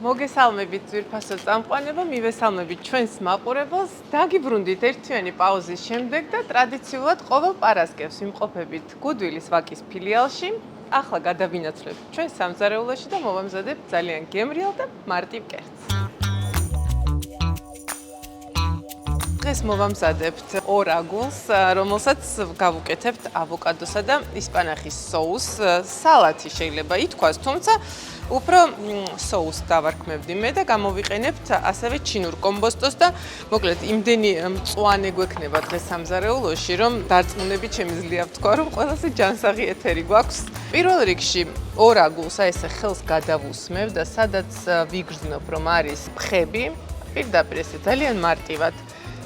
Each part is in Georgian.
მოგესალმებით ძვირფასო წამყვანება, მივესალმებით ჩვენს მაყურებელს. დაგიბრუნდით ერთთვიანი პაუზის შემდეგ და ტრადიციულად ყოველ პარასკევს ვიმყოფებით გუდვილის ვაკის ფილიალში. ახლა გადავინაცვლებთ ჩვენ სამზარეულოში და მოვამზადებთ ძალიან გემრიელ და მარტივ კერძს. დღეს მოვამზადებთ ორაგულს, რომელსაც გავუკეთებთ ავოკადოსა და ისპანახის соуს. სალათი შეიძლება ითქვას, თუმცა უფრო соуს დავარქმევდი მე და გამოვიყენებთ ასევე ჩინურ კომბოსტოს და მოკლედ იმდენი მწვანე გვექნება დღეს სამზარეულოში, რომ დარწმუნებით შემიძლია ვთქვა, რომ ყველაზე ჯანსაღი ეთერი გვაქვს. პირველ რიგში ორაგულს ესე ხელს გადავუსმევ და სადაც ვიგრძნობ, რომ არის ფხები, პირდაპირ ესე ძალიან მარტივად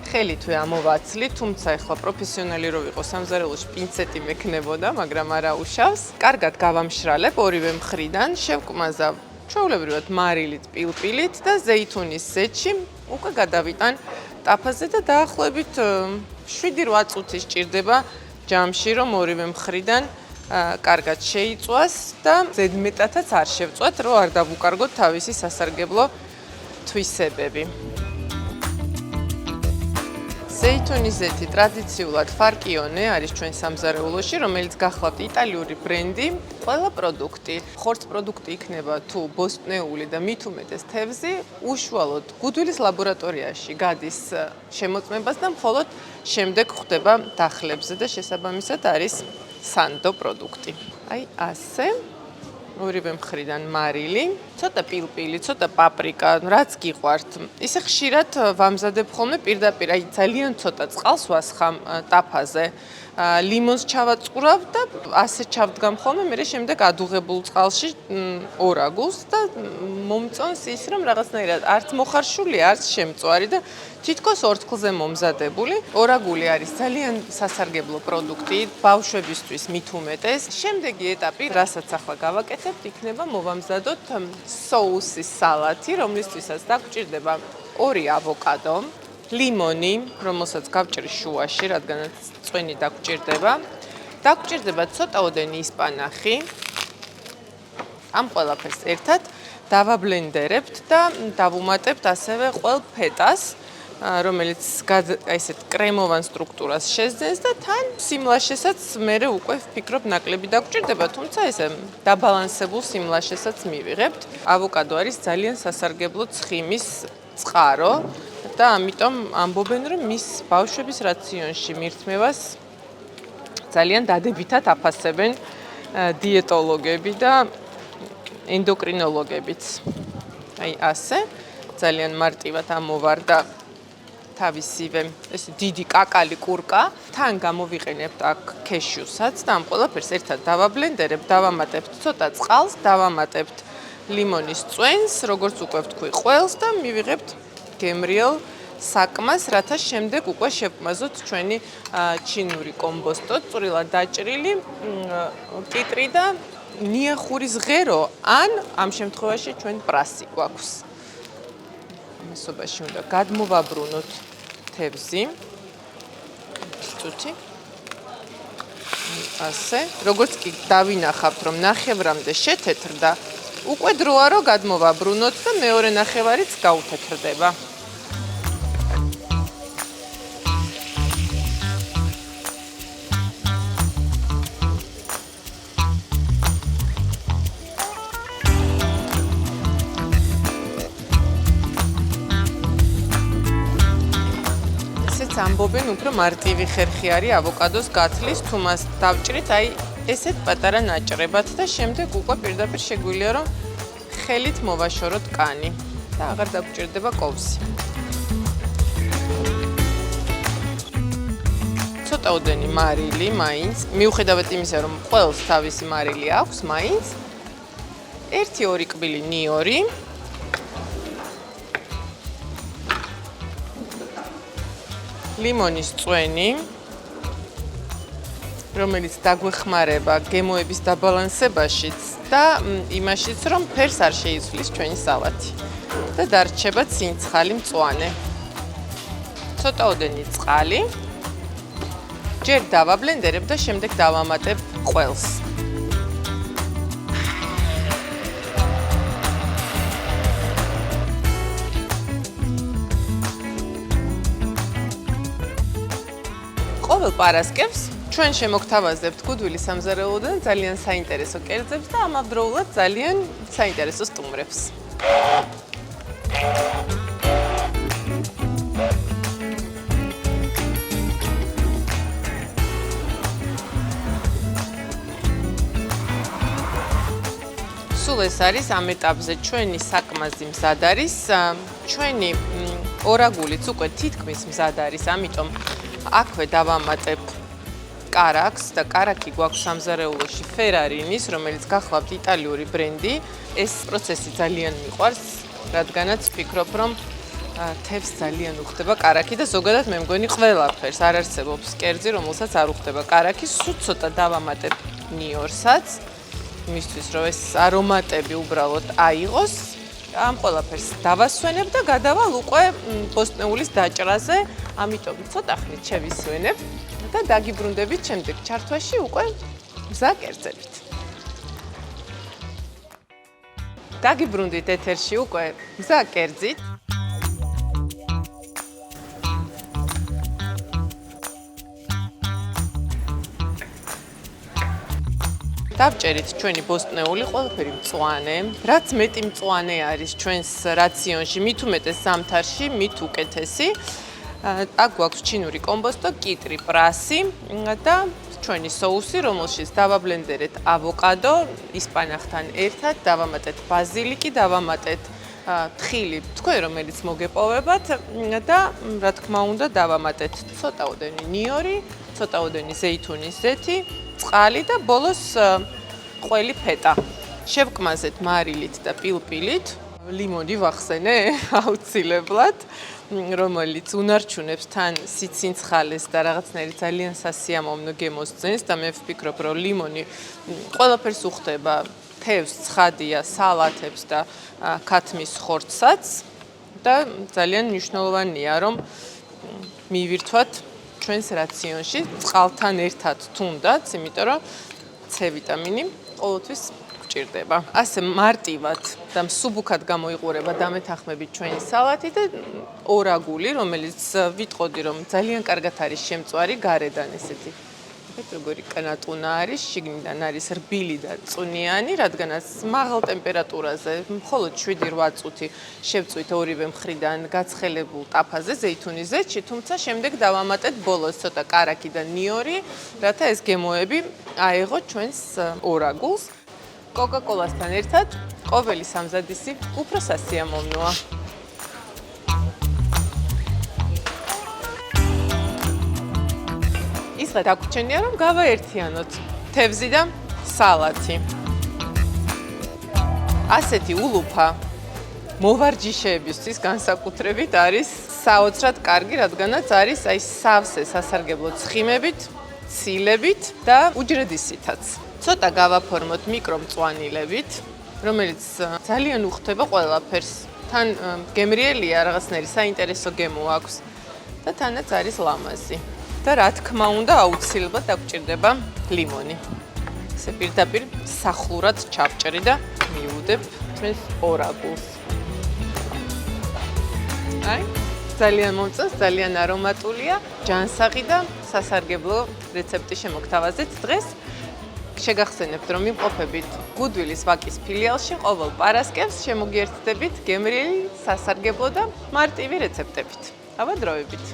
ხელითვე ამოვაცლი, თუმცა ახლა პროფესიონალი რო ვიყო სამზარეულოში პინცეტი მექნებოდა, მაგრამ არა უშავს. კარგად გავამშრალებ ორივე მხრიდან, შევკმაზავ ჩვეულებრივად მარილით, პილპილით და ზეითუნის ზეთში, უკვე გადავიტან ტაფაზე და დაახლოებით 7-8 წუთი სჭირდება ჯამში, რომ ორივე მხრიდან კარგად შეიწვას და ზედმეტადაც არ შევწვათ, რომ არ დავუკარგოთ თავისი სასარგებლო თვისებები. ზეითუნის ზეთი ტრადიციულად ფარკიონე არის ჩვენ სამზარეულოში, რომელიც გახლავთ იტალიური ბრენდი. ყველა პროდუქტი, ხორც პროდუქტი იქნება თუ ბოსტნეული და მით უმეტეს თევზი, უშუალოდ გუდვილის ლაბორატორიაში გადის შემოწმებას და მხოლოდ შემდეგ ხვდება დახლებზე და შესაბამისად არის სანდო პროდუქტი. აი ასე. ორივე მხრიდან მარილი, ცოტა პილპილი, ცოტა პაპრიკა, რაც გიყვართ. ისე ხშირად ვამზადებ ხოლმე პირდაპირ, აი ძალიან ცოტა წყალს ვასხამ ტაფაზე. ლიმონს ჩავაწყურავ და ასე ჩავდგამ ხოლმე, მე შემდეგ ადუღებულ წყალში ორაგულს და მომწონს ის, რომ რაღაცნაირად არც მოხარშული, არც შემწვარი და თითქოს ორთქლზე მომზადებული. ორაგული არის ძალიან სასარგებლო პროდუქტი, ბავშვებისთვის მით უმეტეს. შემდეგი ეტაპი, რასაც ახლა გავაკეთებთ, იქნება მოვამზადოთ соуსის სალათი, რომლისთვისაც დაგჭირდება 2 ავოკადო, ლიმონი, რომელსაც გავჭრი შუაში, რადგანაც წვენი დაგჭირდება. დაგჭირდება ცოტაოდენი ისპანახი. ამ ყველაფერს ერთად დავაბლენდერებთ და დავუმატებთ ასევე ყველ ფეტას, რომელიც ესეთ კრემოვან სტრუქტურას შეძენს და თან სიმლაშესაც მე უკვე ვფიქრობ ნაკლები დაგჭირდება, თუმცა ესე დაბალანსებულ სიმლაშესაც მივიღებთ. ავოკადო არის ძალიან სასარგებლო ცხიმის წყარო და ამიტომ ამბობენ, რომ მის ბავშვების რაციონში მირთმევას ძალიან დადებითად აფასებენ დიეტოლოგები და ენდოკრინოლოგებიც. აი ასე, ძალიან მარტივად ამოვარდა თავისივე ეს დიდი კაკალი კურკა. თან გამოვიყენებთ აქ ქეშიუსაც და ამ ყველაფერს ერთად დავაბლენდერებ, დავამატებთ ცოტა წყალს, დავამატებთ ლიმონის წვენს, როგორც უკვე ვთქვი, ყველს და მივიღებთ გემრიელ საკმას, რათა შემდეგ უკვე შევკმაზოთ ჩვენი ჩინური კომბოსტო, წვრილად დაჭრილი კიტრი და ნიახურის ღერო, ან ამ შემთხვევაში ჩვენ პრასი გვაქვს. ამასობაში უნდა გადმოვაბრუნოთ თევზი. წუთი. ასე, როგორც კი დავინახავთ, რომ ნახევრამდე შეთეთრდა, უკვე დროა რომ გადმოვაბრუნოთ და მეორე ნახევარიც გაუთეთრდება. ამბობენ, უფრო მარტივი ხერხი არის ავოკადოს გათლის, თუ მას დავჭრით, აი ესეთ პატარა ნაჭრებად და შემდეგ უკვე პირდაპირ შეგვიძლია, რომ ხელით მოვაშოროთ კანი და აღარ დაგჭირდება კოვსი. ცოტაოდენი მარილი მაინც, მიუხედავად იმისა, რომ ყველს თავისი მარილი აქვს, მაინც 1-2 კბილი ნიორი. ლიმონის წვენი, რომელიც დაგვეხმარება გემოების დაბალანსებაშიც და იმაშიც, რომ ფერს არ შეიცვლის ჩვენი სალათი და დარჩება ცინცხალი მწვანე. ცოტაოდენი წყალი. ჯერ დავაბლენდერებ და შემდეგ დავამატებ ყველს. ყოველ პარასკევს ჩვენ შემოგთავაზებთ გუდვილის სამზარეულოდან ძალიან საინტერესო კერძებს და ამავდროულად ძალიან საინტერესო სტუმრებს. სულ ეს არის ამ ეტაპზე ჩვენი საკმაზი მზად არის, ჩვენი ორაგულიც უკვე თითქმის მზად არის, ამიტომ აქვე დავამატებ კარაქს და კარაქი გვაქვს სამზარეულოში Ferrarinis, რომელიც გახლავთ იტალიური ბრენდი. ეს პროცესი ძალიან მიყვარს, რადგანაც ვფიქრობ, რომ თევზს ძალიან უხდება კარაქი და ზოგადად მე მგონი ყველაფერს არ არსებობს კერძი, რომელსაც არ უხდება კარაქი. სულ ცოტა დავამატებ ნიორსაც, იმისთვის რომ ეს არომატები უბრალოდ აიღოს. ამ ყველაფერს დავასვენებ და გადავალ უკვე ბოსტნეულის დაჭრაზე, ამიტომ ცოტა ხნით შევისვენებ და დაგიბრუნდებით შემდეგ ჩართვაში უკვე მზა კერძებით. დაგიბრუნდით ეთერში უკვე მზა კერძით. დავჭერით ჩვენი ბოსტნეული, ყველაფერი მწვანე. რაც მეტი მწვანე არის ჩვენს რაციონში, მით უმეტეს ზამთარში, მით უკეთესი. აქ გვაქვს ჩინური კომბოსტო, კიტრი, პრასი და ჩვენი соуსი, რომელშიც დავაბლენდერეთ ავოკადო, ისპანახთან ერთად, დავამატეთ ბაზილიკი, დავამატეთ თხილი, თქვენ რომელიც მოგეპოვებათ და რა თქმა უნდა დავამატეთ ცოტაოდენი ნიორი, ცოტაოდენი ზეითუნის ზეთი, წყალი და ბოლოს ყველი ფეტა. შევკმაზეთ მარილით და პილპილით. ლიმონი ვახსენე აუცილებლად, რომელიც უნარჩუნებს თან სიცინცხალეს და რაღაცნაირი ძალიან სასიამოვნო გემოს ძენს და მე ვფიქრობ, რომ ლიმონი ყველაფერს უხდება, თევზს, ცხადია, სალათებს და ქათმის ხორცსაც და ძალიან მნიშვნელოვანია, რომ მივირთვათ ჩვენს რაციონში წყალთან ერთად თუნდაც, იმიტომ რომ C ვიტამინი ყოველთვის გვჭირდება. ასე მარტივად და მსუბუქად გამოიყურება დამეთანხმებით ჩვენი სალათი და ორაგული, რომელიც ვიტყოდი რომ ძალიან კარგად არის შემწვარი გარედან ესეთი. როგორი კანატუნა არის, შიგნიდან არის რბილი და წვნიანი, რადგანაც მაღალ ტემპერატურაზე, მხოლოდ 7-8 წუთი შევწვით ორივე მხრიდან გაცხელებულ ტაფაზე ზეითუნის ზეთში, თუმცა შემდეგ დავამატეთ ბოლოს ცოტა კარაქი და ნიორი, რათა ეს გემოები აეღოთ ჩვენს ორაგულს. კოკა-კოლასთან ერთად ყოველი სამზადისი უფრო სასიამოვნოა. ისე დაგვრჩენია, რომ გავაერთიანოთ თევზი და სალათი. ასეთი ულუფა მოვარჯიშეებისთვის განსაკუთრებით არის საოცრად კარგი, რადგანაც არის აი სავსე სასარგებლო ცხიმებით, ცილებით და უჯრედისითაც. ცოტა გავაფორმოთ მიკრომწვანილებით, რომელიც ძალიან უხდება ყველაფერს. თან გემრიელია, რაღაცნაირი საინტერესო გემო აქვს და თანაც არის ლამაზი. და რა თქმა უნდა, აუცილებლად დაგჭირდება ლიმონი. ესე პირდაპირ სახურად ჩავჭრი და მივუდებ ჩვენს ორაგულს. აი, ძალიან მომწონს, ძალიან არომატულია, ჯანსაღი და სასარგებლო რეცეპტი შემოგთავაზეთ დღეს. შეგახსენებთ, რომ იმყოფებით გუდვილის ვაკის ფილიალში ყოველ პარასკევს შემოგიერთდებით გემრიელი, სასარგებლო და მარტივი რეცეპტებით. აბა დროებით.